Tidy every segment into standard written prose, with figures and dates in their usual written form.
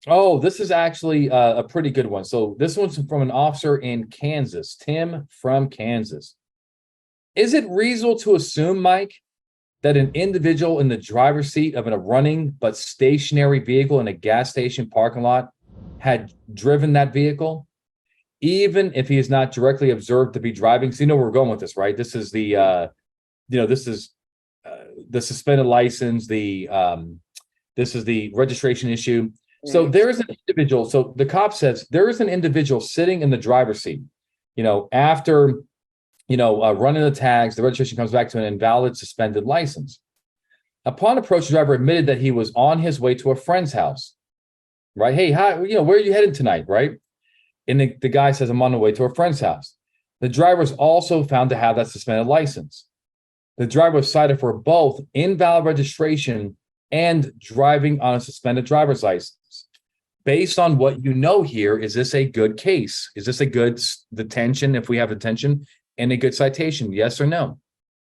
Oh, this is actually a pretty good one. So this one's from an officer in Kansas, Tim from Kansas. Is it reasonable to assume, Mike, that an individual in the driver's seat of a running but stationary vehicle in a gas station parking lot had driven that vehicle, even if he is not directly observed to be driving? So you know where we're going with this, right? This is this is the suspended license, this is the registration issue. So Mhm. there is an individual. So the cop says there is an individual sitting in the driver's seat. After running the tags, the registration comes back to an invalid suspended license. Upon approach, the driver admitted that he was on his way to a friend's house. Right? Hey, hi, where are you headed tonight? Right? And the guy says, I'm on the way to a friend's house. The driver was also found to have that suspended license. The driver was cited for both invalid registration and driving on a suspended driver's license. Based on what you know here, is this a good case? Is this a good detention if we have detention and a good citation? Yes or no?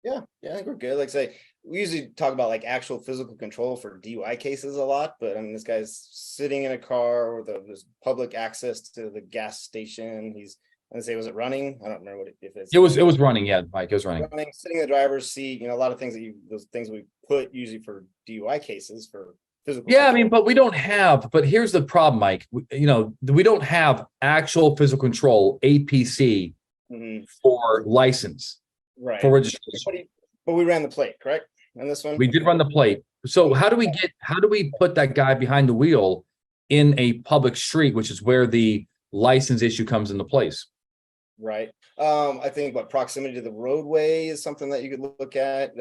Yeah, I think we're good. Like I say, we usually talk about like actual physical control for DUI cases a lot, but I mean, this guy's sitting in a car with there's public access to the gas station. He's, I say, was it running? I don't remember if it's It was running. Yeah, Mike, it was running. running, sitting in the driver's seat. A lot of things those things we put usually for DUI cases for physical Yeah, I mean, control. but we don't have. But here's the problem, Mike. We don't have actual physical control APC Mhm. for license for Right. registration. But we ran the plate, correct? On this one? We did run the plate. So how do we put that guy behind the wheel in a public street, which is where the license issue comes into place? Right. I think what proximity to the roadway is something that you could look at.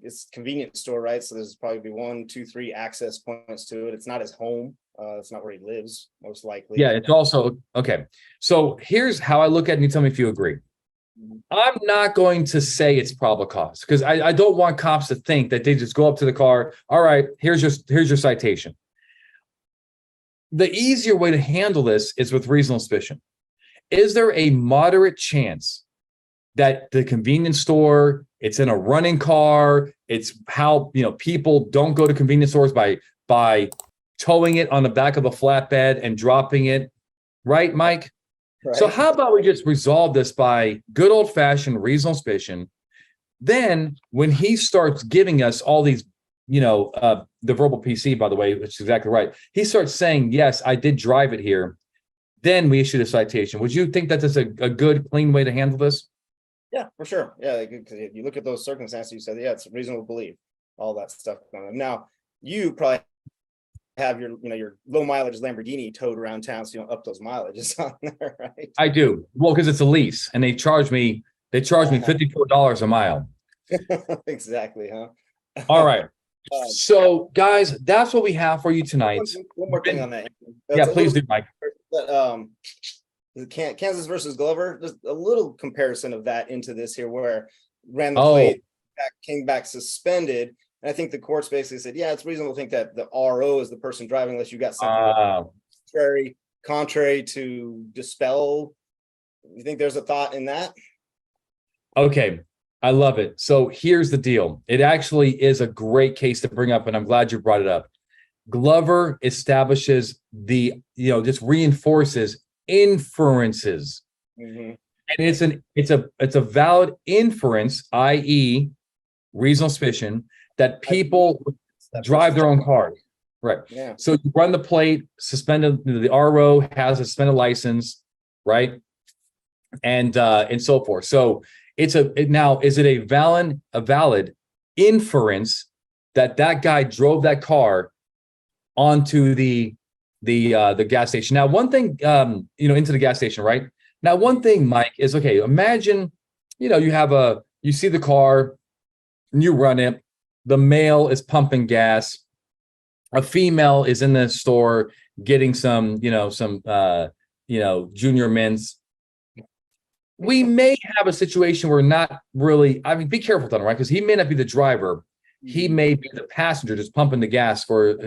It's convenience store, right? So there's probably be one, two, three access points to it. It's not his home. It's not where he lives, most likely. Yeah, it's also okay. So here's how I look at it, and you tell me if you agree. Mhm. I'm not going to say it's probable cause because I don't want cops to think that they just go up to the car. All right, here's your citation. The easier way to handle this is with reasonable suspicion. Is there a moderate chance that the convenience store, it's in a running car, it's how people don't go to convenience stores by towing it on the back of a flatbed and dropping it, right, Mike? So Right. how about we just resolve this by good old fashioned reasonable suspicion? Then when he starts giving us all these, the verbal PC, by the way, which is exactly right. He starts saying, yes, I did drive it here. Then we issued a citation. Would you think that that's a good, clean way to handle this? Yeah, for sure. Yeah, like, 'cause if you look at those circumstances, you said, yeah, it's reasonable to believe all that stuff going on. Now, you probably have your low mileage Lamborghini towed around town, so you don't up those mileages on there, right? I do. Well, because it's a lease and they charge me Uh-huh. $54 a mile. Exactly, huh? All right. Um, So, guys, that's what we have for you tonight. one more thing on that. Yeah, That's a please little do, Mike. bit, Kansas versus Glover. Just a little comparison of that into this here, where ran the Oh, plate, came back suspended. And I think the courts basically said, yeah, it's reasonable to think that the RO is the person driving unless you got something uh, contrary to dispel. You think there's a thought in that? okay. I love it. So here's the deal. It actually is a great case to bring up, and I'm glad you brought it up. Glover establishes just reinforces inferences. Mm-hmm. And it's a valid inference, i.e., reasonable suspicion that people That drive person. their own cars. Right. Yeah. So you run the plate, suspended, the RO has a suspended license, right? And so forth. So now is it a valid inference that guy drove that car onto the gas station? Now, one thing, into the gas station, right? Now, one thing, Mike, is okay. Imagine, you see the car, and you run it. The male is pumping gas. A female is in the store getting some junior mints. We may have a situation where not really. I mean, be careful, Don, right? Because he may not be the driver. He Mhm. may be the passenger, just pumping the gas for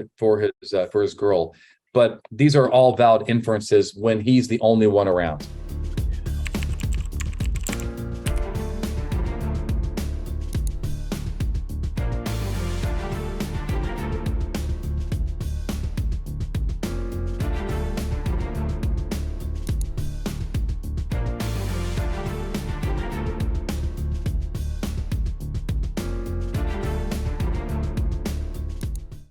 his girl. But these are all valid inferences when he's the only one around.